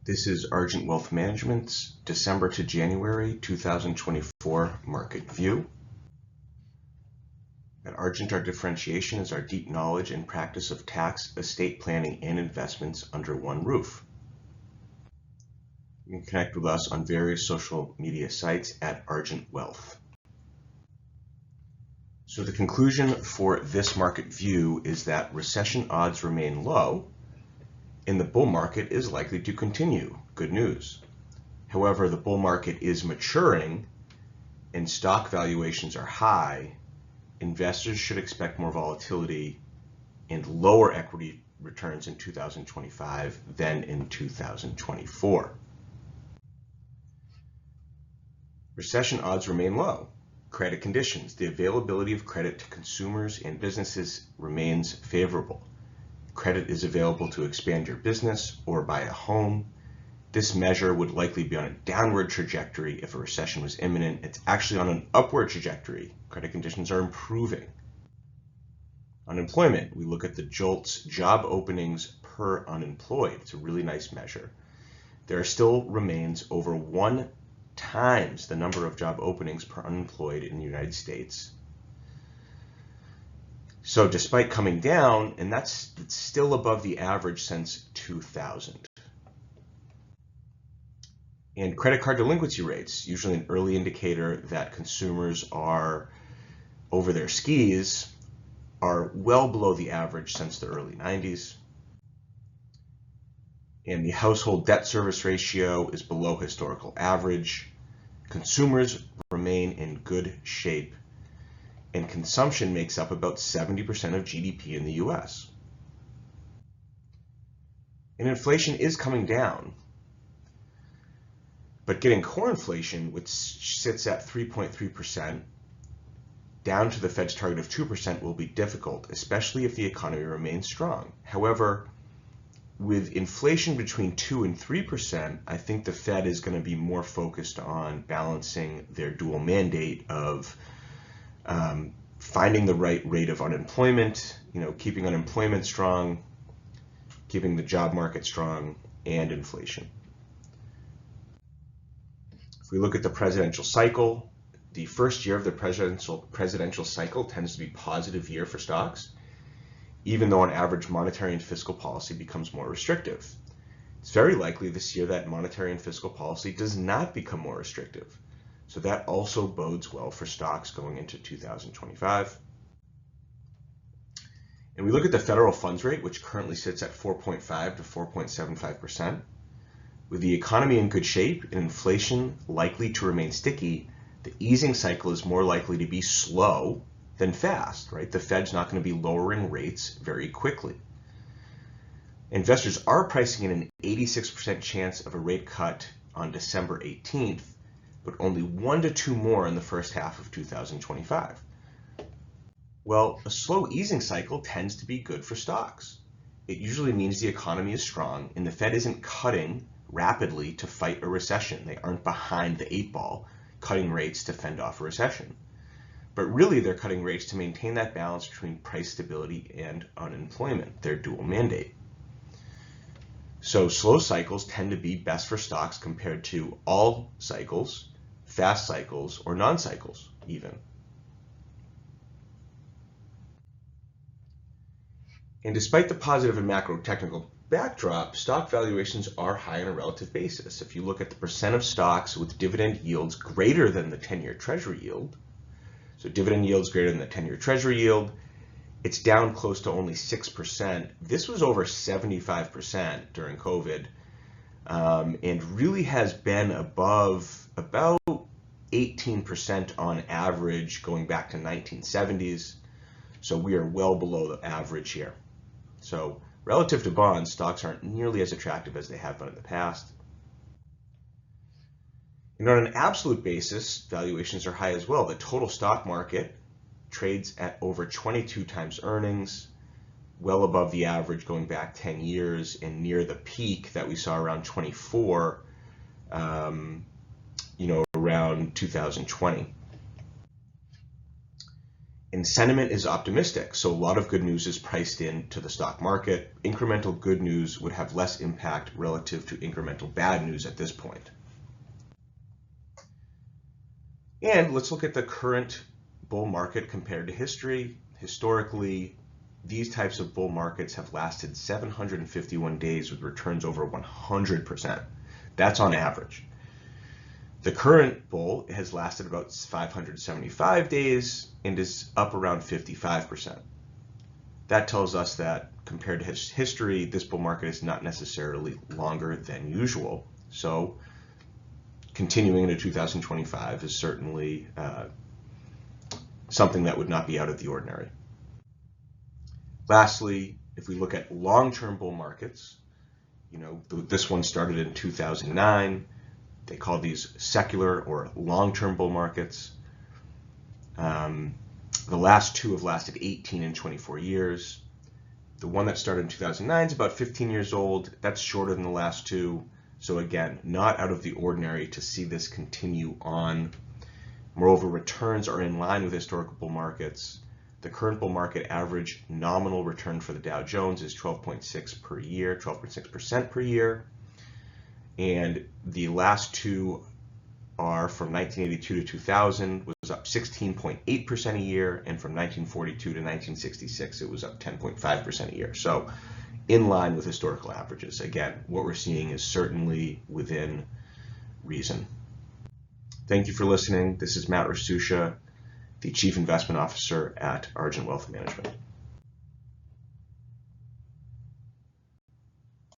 This is Argent Wealth Management's December to January 2024 market view. At Argent, our differentiation is our deep knowledge and practice of tax, estate planning, and investments under one roof. You can connect with us on various social media sites at Argent Wealth. So the conclusion for this market view is that recession odds remain low, and the bull market is likely to continue. Good news. However, the bull market is maturing and stock valuations are high. Investors should expect more volatility and lower equity returns in 2025 than in 2024. Recession odds remain low. Credit conditions. The availability of credit to consumers and businesses remains favorable. Credit is available to expand your business or buy a home. This measure would likely be on a downward trajectory if a recession was imminent. It's actually on an upward trajectory. Credit conditions are improving. Unemployment. We look at the JOLTS job openings per unemployed. It's a really nice measure. There still remains over 1 times the number of job openings per unemployed in the United States. So despite coming down, and it's still above the average since 2000. And credit card delinquency rates, usually an early indicator that consumers are over their skis, are well below the average since the early 90s. And the household debt service ratio is below historical average. Consumers remain in good shape, and consumption makes up about 70% of GDP in the US. And inflation is coming down, but getting core inflation, which sits at 3.3%, down to the Fed's target of 2% will be difficult, especially if the economy remains strong. However, with inflation between 2 and 3%, I think the Fed is going to be more focused on balancing their dual mandate of finding the right rate of unemployment, keeping unemployment strong, keeping the job market strong, and inflation. If we look at the presidential cycle, the first year of the presidential cycle tends to be a positive year for stocks, even though on average monetary and fiscal policy becomes more restrictive. It's very likely this year that monetary and fiscal policy does not become more restrictive. So that also bodes well for stocks going into 2025. And we look at the federal funds rate, which currently sits at 4.5 to 4.75%. With the economy in good shape and inflation likely to remain sticky, the easing cycle is more likely to be slow than fast, right? The Fed's not going to be lowering rates very quickly. Investors are pricing in an 86% chance of a rate cut on December 18th, but only 1 to 2 more in the first half of 2025. Well, a slow easing cycle tends to be good for stocks. It usually means the economy is strong and the Fed isn't cutting rapidly to fight a recession. They aren't behind the 8 ball, cutting rates to fend off a recession. But really, they're cutting rates to maintain that balance between price stability and unemployment, their dual mandate. So slow cycles tend to be best for stocks compared to all cycles, fast cycles, or non-cycles even. And despite the positive and macro technical backdrop, stock valuations are high on a relative basis. If you look at the percent of stocks with dividend yields greater than the 10-year Treasury yield, so dividend yields greater than the 10-year Treasury yield, it's down close to only 6%. This was over 75% during COVID, and really has been above about 18% on average going back to 1970s. So we are well below the average here. So relative to bonds, stocks aren't nearly as attractive as they have been in the past. And on an absolute basis, valuations are high as well. The total stock market trades at over 22 times earnings, well above the average going back 10 years and near the peak that we saw around 24, around 2020. And sentiment is optimistic, so a lot of good news is priced into the stock market. Incremental good news would have less impact relative to incremental bad news at this point. And let's look at the current bull market compared to history. Historically, these types of bull markets have lasted 751 days with returns over 100%. That's on average. The current bull has lasted about 575 days and is up around 55%. That tells us that compared to history, this bull market is not necessarily longer than usual. So continuing into 2025 is certainly something that would not be out of the ordinary. Lastly, if we look at long-term bull markets, this one started in 2009. They call these secular or long-term bull markets. The last two have lasted 18 and 24 years. The one that started in 2009 is about 15 years old. That's shorter than the last two. So again, not out of the ordinary to see this continue on. Moreover, returns are in line with historical bull markets. The current bull market average nominal return for the Dow Jones is 12.6% per year. And the last two are from 1982 to 2000 was up 16.8% a year, and from 1942 to 1966 it was up 10.5% a year. So in line with historical averages. Again, what we're seeing is certainly within reason. Thank you for listening. This is Matt Rasucia, the Chief Investment Officer at Argent Wealth Management.